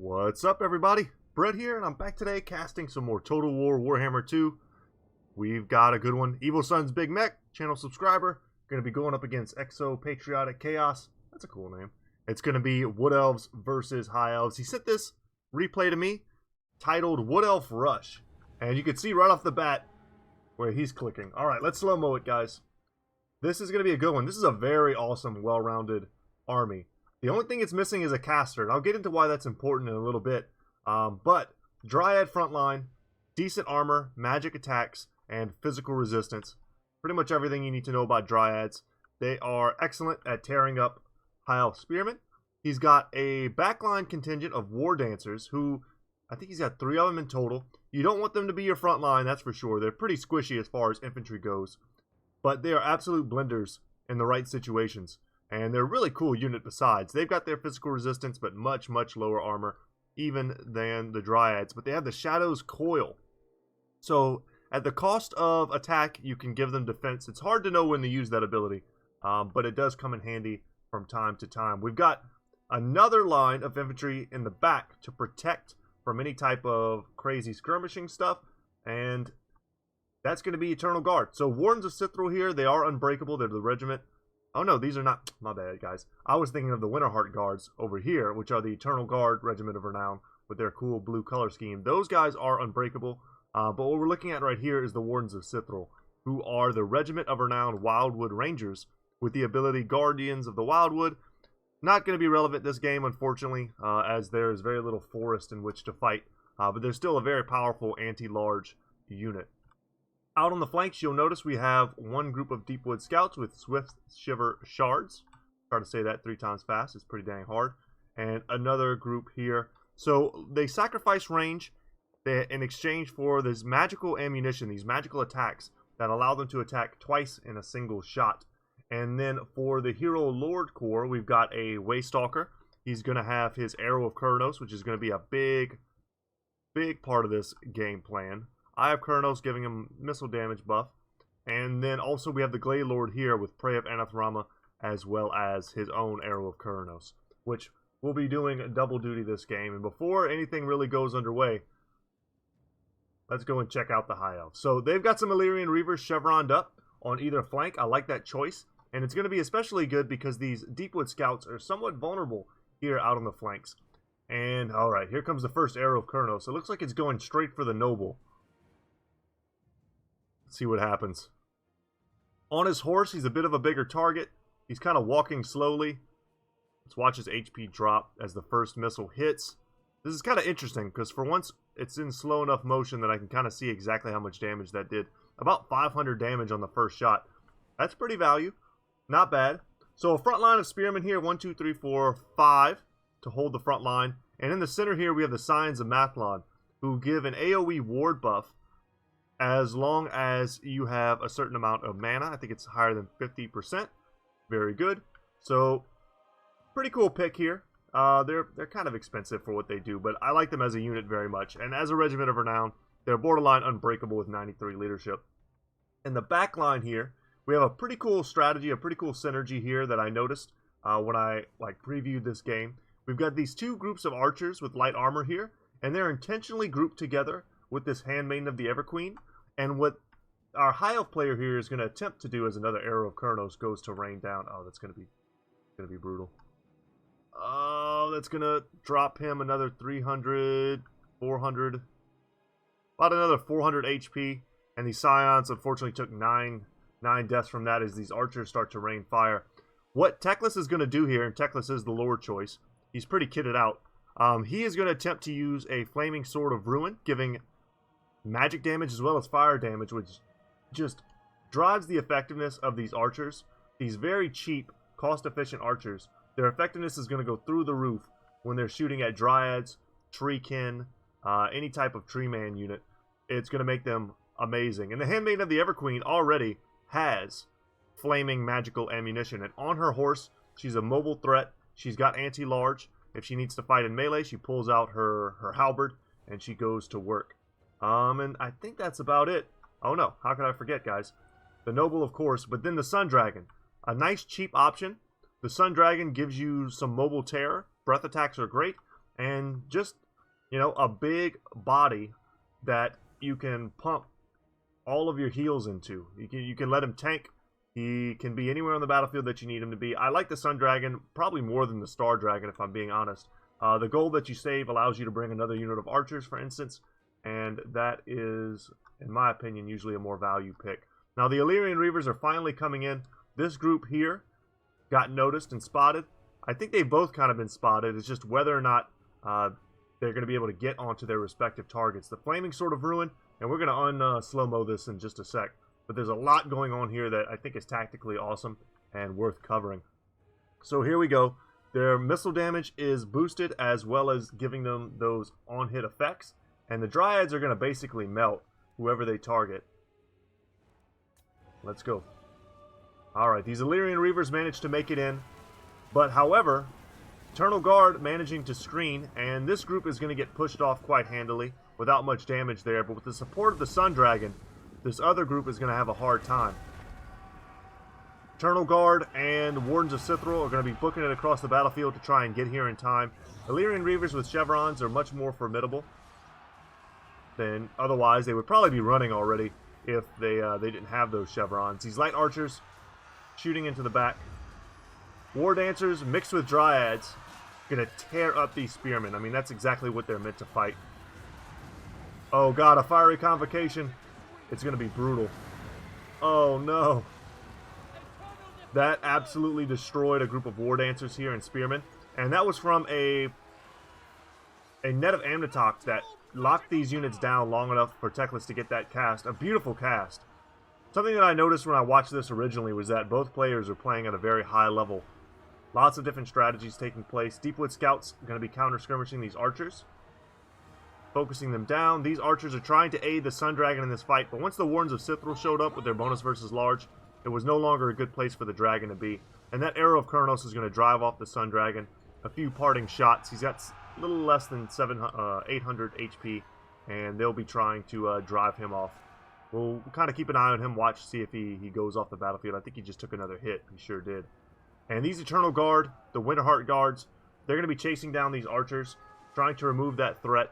What's up, everybody? Brett here, and I'm back today casting some more Total War Warhammer 2. We've got a good one. Evil Sun's Big Mech, channel subscriber. Going to be going up against Exo Patriotic Chaos. That's a cool name. It's going to be Wood Elves versus High Elves. He sent this replay to me titled Wood Elf Rush. And you can see right off the bat where he's clicking. Alright, let's slow-mo it, guys. This is going to be a good one. This is a very awesome, well-rounded army. The only thing it's missing is a caster, and I'll get into why that's important in a little bit. But Dryad frontline, decent armor, magic attacks, and physical resistance. Pretty much everything you need to know about Dryads. They are excellent at tearing up High Elf Spearmen. He's got a backline contingent of War Dancers, who I think he's got 3 of them in total. You don't want them to be your front line, that's for sure. They're pretty squishy as far as infantry goes. But they are absolute blenders in the right situations. And they're a really cool unit besides. They've got their physical resistance, but much, much lower armor, even than the Dryads. But they have the Shadow's Coil. So, at the cost of attack, you can give them defense. It's hard to know when to use that ability, but it does come in handy from time to time. We've got another line of infantry in the back to protect from any type of crazy skirmishing stuff, and that's going to be Eternal Guard. So, Wardens of Sithril here, they are unbreakable. They're the regiment. Oh no, these are not, my bad guys. I was thinking of the Winterheart Guards over here, which are the Eternal Guard Regiment of Renown with their cool blue color scheme. Those guys are unbreakable, but what we're looking at right here is the Wardens of Sithril, who are the Regiment of Renown Wildwood Rangers with the ability Guardians of the Wildwood. Not going to be relevant this game, unfortunately, as there is very little forest in which to fight, but they're still a very powerful anti-large unit. Out on the flanks, you'll notice we have one group of Deepwood Scouts with Swift Shiver Shards. Try to say that 3 times fast. It's pretty dang hard. And another group here. So they sacrifice range in exchange for this magical ammunition, these magical attacks that allow them to attack twice in a single shot. And then for the Hero Lord Corps, we've got a Waystalker. He's going to have his Arrow of Kurnos, which is going to be a big part of this game plan. Eye of Kurnos giving him missile damage buff. And then also we have the Glade Lord here with Prey of Anathrama as well as his own Arrow of Kurnos, which will be doing double duty this game. And before anything really goes underway, let's go and check out the High Elves. So they've got some Illyrian Reavers chevroned up on either flank. I like that choice. And it's going to be especially good because these Deepwood Scouts are somewhat vulnerable here out on the flanks. And alright, here comes the first Arrow of Kurnos. It looks like it's going straight for the Noble. See what happens. On his horse, he's a bit of a bigger target. He's kind of walking slowly. Let's watch his HP drop as the first missile hits. This is kind of interesting because for once it's in slow enough motion that I can kind of see exactly how much damage that did. About 500 damage on the first shot. That's pretty value. Not bad. So a front line of spearmen here. 1, 2, 3, 4, 5 to hold the front line. And in the center here we have the Scions of Mathlon, who give an AoE ward buff as long as you have a certain amount of mana. I think it's higher than 50%. Very good. So, pretty cool pick here. They're kind of expensive for what they do, but I like them as a unit very much. And as a Regiment of Renown, they're borderline unbreakable with 93 leadership. In the back line here, we have a pretty cool strategy, a pretty cool synergy here that I noticed when I previewed this game. We've got these 2 groups of archers with light armor here, and they're intentionally grouped together with this Handmaiden of the Everqueen. And what our High Elf player here is going to attempt to do as another Arrow of Kurnos goes to rain down. Oh, that's going to be brutal. Oh, that's going to drop him another 300, 400, about another 400 HP. And these Scions unfortunately took 9 deaths from that as these archers start to rain fire. What Teclis is going to do here, and Teclis is the Lord choice, he's pretty kitted out. He is going to attempt to use a Flaming Sword of Ruin, giving magic damage as well as fire damage, which just drives the effectiveness of these archers. These very cheap, cost-efficient archers, their effectiveness is going to go through the roof when they're shooting at Dryads, Treekin, any type of tree man unit. It's going to make them amazing. And the Handmaiden of the Everqueen already has flaming magical ammunition. And on her horse, she's a mobile threat. She's got anti-large. If she needs to fight in melee, she pulls out her halberd and she goes to work. And I think that's about it. Oh no, how could I forget, guys? The Noble, of course, but then the Sun Dragon. A nice cheap option. The Sun Dragon gives you some mobile terror. Breath attacks are great. and just, you know, a big body that you can pump all of your heals into. You can let him tank. He can be anywhere on the battlefield that you need him to be. I like the Sun Dragon probably more than the Star Dragon, if I'm being honest. The gold that you save allows you to bring another unit of archers, for instance, and that is, in my opinion, usually a more value pick. Now, the Illyrian Reavers are finally coming in. This group here got noticed and spotted. I think they've both kind of been spotted. It's just whether or not they're going to be able to get onto their respective targets. The Flaming Sword of Ruin, and we're going to un-slow-mo this in just a sec. But there's a lot going on here that I think is tactically awesome and worth covering. So here we go. Their missile damage is boosted as well as giving them those on-hit effects. And the Dryads are going to basically melt whoever they target. Let's go. Alright, these Illyrian Reavers managed to make it in. But however, Eternal Guard managing to screen, and this group is going to get pushed off quite handily without much damage there. But with the support of the Sun Dragon, this other group is going to have a hard time. Eternal Guard and Wardens of Sithril are going to be booking it across the battlefield to try and get here in time. Illyrian Reavers with chevrons are much more formidable than otherwise. They would probably be running already if they didn't have those chevrons. These light archers shooting into the back. War Dancers mixed with Dryads going to tear up these spearmen. I mean, that's exactly what they're meant to fight. Oh god, a fiery convocation. It's going to be brutal. Oh no. That absolutely destroyed a group of War Dancers here and Spearmen. And that was from a net of Amnitox that locked these units down long enough for Teclis to get that cast. A beautiful cast. Something that I noticed when I watched this originally was that both players are playing at a very high level. Lots of different strategies taking place. Deepwood Scouts are going to be counter-skirmishing these archers, focusing them down. These archers are trying to aid the Sun Dragon in this fight, but once the Wardens of Sithril showed up with their bonus versus large, it was no longer a good place for the dragon to be. And that Arrow of Kurnos is going to drive off the Sun Dragon. A few parting shots. He's got a little less than 800 HP, and they'll be trying to drive him off. We'll kind of keep an eye on him, watch, see if he goes off the battlefield. I think he just took another hit. He sure did. And these Eternal Guard, the Winterheart Guards, they're going to be chasing down these archers, trying to remove that threat.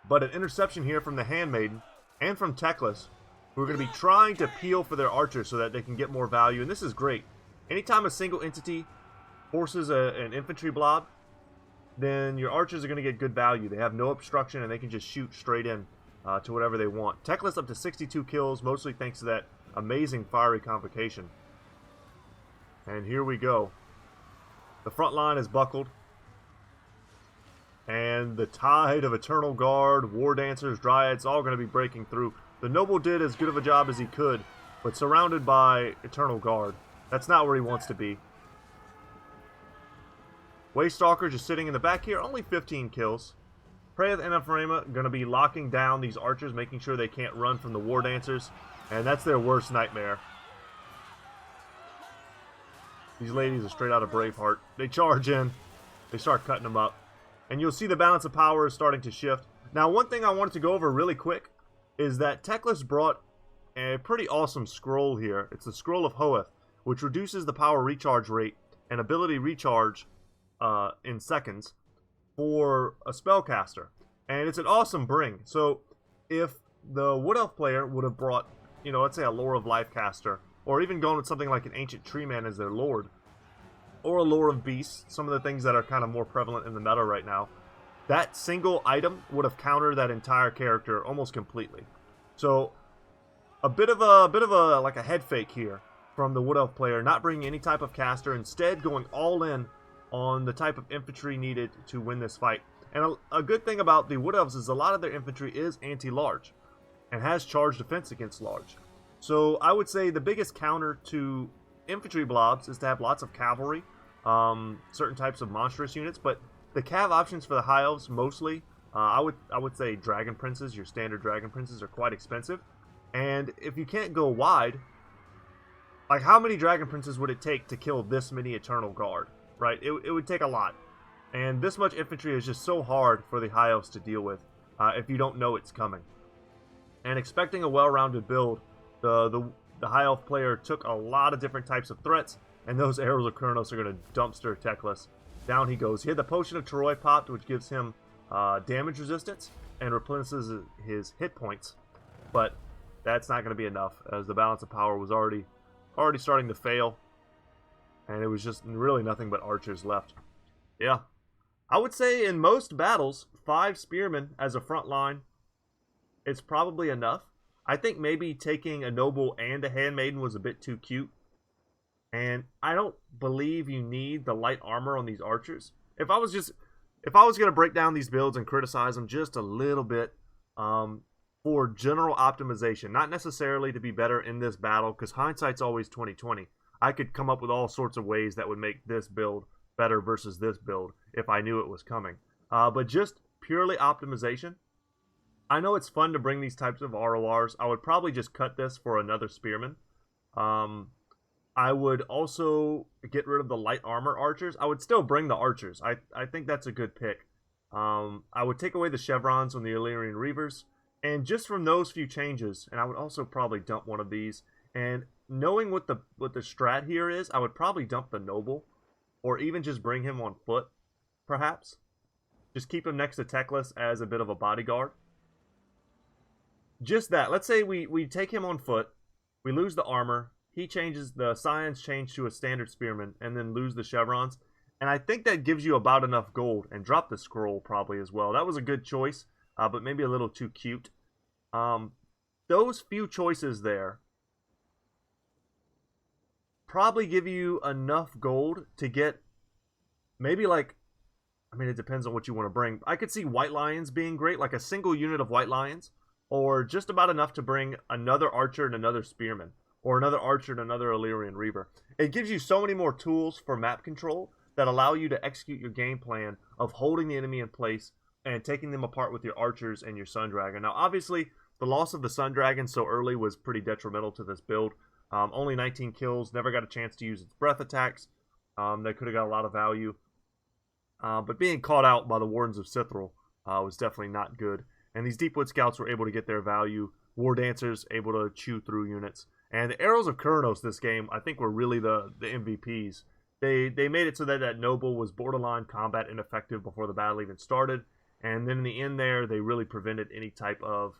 But an interception here from the Handmaiden and from Teclis, who are going to be trying to peel for their archers so that they can get more value. And this is great. Anytime a single entity forces an infantry blob, then your archers are going to get good value. They have no obstruction and they can just shoot straight in to whatever they want. Teclis up to 62 kills, mostly thanks to that amazing fiery convocation. And here we go. The front line is buckled. And the tide of Eternal Guard, War Dancers, Dryads, all going to be breaking through. The Noble did as good of a job as he could, but surrounded by Eternal Guard. That's not where he wants to be. Waystalker just sitting in the back here, only 15 kills. Preyeth and Ephraima going to be locking down these archers, making sure they can't run from the War Dancers. And that's their worst nightmare. These ladies are straight out of Braveheart. They charge in. They start cutting them up. And you'll see the balance of power is starting to shift. Now, one thing I wanted to go over really quick is that Teclis brought a pretty awesome scroll here. It's the Scroll of Hoeth, which reduces the power recharge rate and ability recharge in seconds for a spellcaster. And it's an awesome bring. So, if the Wood Elf player would have brought, you know, let's say a Lore of Life caster, or even going with something like an Ancient Tree Man as their lord, or a Lore of Beasts, some of the things that are kind of more prevalent in the meta right now, that single item would have countered that entire character almost completely. So, a bit of a like a head fake here from the Wood Elf player, not bringing any type of caster, instead going all in on the type of infantry needed to win this fight. And a good thing about the Wood Elves is a lot of their infantry is anti-large and has charged defense against large. So I would say the biggest counter to infantry blobs is to have lots of cavalry, certain types of monstrous units, but the cav options for the High Elves mostly, I would say Dragon Princes, your standard Dragon Princes, are quite expensive. And if you can't go wide, like how many Dragon Princes would it take to kill this many Eternal Guard, right? It would take a lot. And this much infantry is just so hard for the High Elves to deal with if you don't know it's coming. And expecting a well-rounded build, the High Elf player took a lot of different types of threats, and those Arrows of Kurnos are going to dumpster Teclis. Down he goes. He had the Potion of Troy popped, which gives him damage resistance and replenishes his hit points. But that's not going to be enough, as the balance of power was already starting to fail. And it was just really nothing but archers left. Yeah. I would say in most battles, 5 spearmen as a front line is probably enough. I think maybe taking a noble and a handmaiden was a bit too cute. And I don't believe you need the light armor on these archers. If I was going to break down these builds and criticize them just a little bit, for general optimization, not necessarily to be better in this battle, because hindsight's always 20/20. I could come up with all sorts of ways that would make this build better versus this build if I knew it was coming. But just purely optimization. I know it's fun to bring these types of RORs. I would probably just cut this for another spearman. I would also get rid of the light armor archers. I would still bring the archers. I think that's a good pick. I would take away the chevrons on the Illyrian Reavers. And just from those few changes, and I would also probably dump one of these. And knowing what the strat here is, I would probably dump the noble. Or even just bring him on foot, perhaps. Just keep him next to Teclis as a bit of a bodyguard. Just that. Let's say we take him on foot. We lose the armor. He changes, the scions change to a standard spearman, and then lose the chevrons. And I think that gives you about enough gold. And drop the scroll probably as well. That was a good choice, but maybe a little too cute. Those few choices there probably give you enough gold to get maybe like, I mean, it depends on what you want to bring. I could see white lions being great, like a single unit of white lions, or just about enough to bring another archer and another spearman, or another archer and another Illyrian Reaver. It gives you so many more tools for map control that allow you to execute your game plan of holding the enemy in place and taking them apart with your archers and your Sun Dragon. Now, obviously, the loss of the Sun Dragon so early was pretty detrimental to this build. Only 19 kills, never got a chance to use its breath attacks. That could have got a lot of value. But being caught out by the Wardens of Sithril was definitely not good. And these Deepwood Scouts were able to get their value. War Dancers able to chew through units. And the Arrows of Kurnos this game, I think, were really the MVPs. They made it so that that Noble was borderline combat ineffective before the battle even started. And then in the end there, they really prevented any type of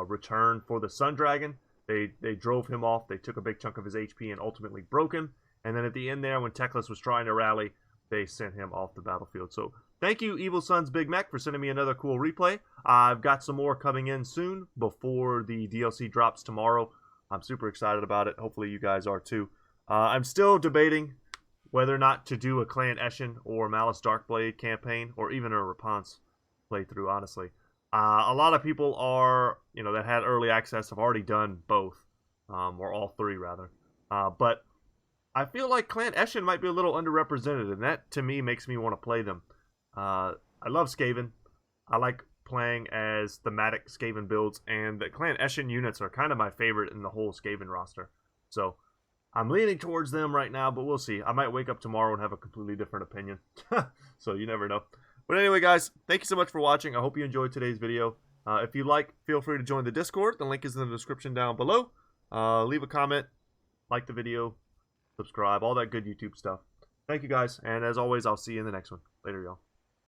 return for the Sun Dragon. They drove him off. They took a big chunk of his HP and ultimately broke him. And then at the end there, when Teclis was trying to rally, they sent him off the battlefield. So thank you, Evil Sun's Big Mech, for sending me another cool replay. I've got some more coming in soon before the DLC drops tomorrow. I'm super excited about it. Hopefully you guys are too. I'm still debating whether or not to do a Clan Eshin or Malice Darkblade campaign, or even a Response playthrough, honestly. A lot of people are, that had early access have already done both, or all three rather. But I feel like Clan Eshin might be a little underrepresented, and that to me makes me want to play them. I love Skaven. I like playing as thematic Skaven builds, and the Clan Eshin units are kind of my favorite in the whole Skaven roster. So I'm leaning towards them right now, but we'll see. I might wake up tomorrow and have a completely different opinion. So you never know. But anyway, guys, thank you so much for watching. I hope you enjoyed today's video. If you like, feel free to join the Discord. The link is in the description down below. Leave a comment, like the video, subscribe, all that good YouTube stuff. Thank you, guys. And as always, I'll see you in the next one. Later, y'all.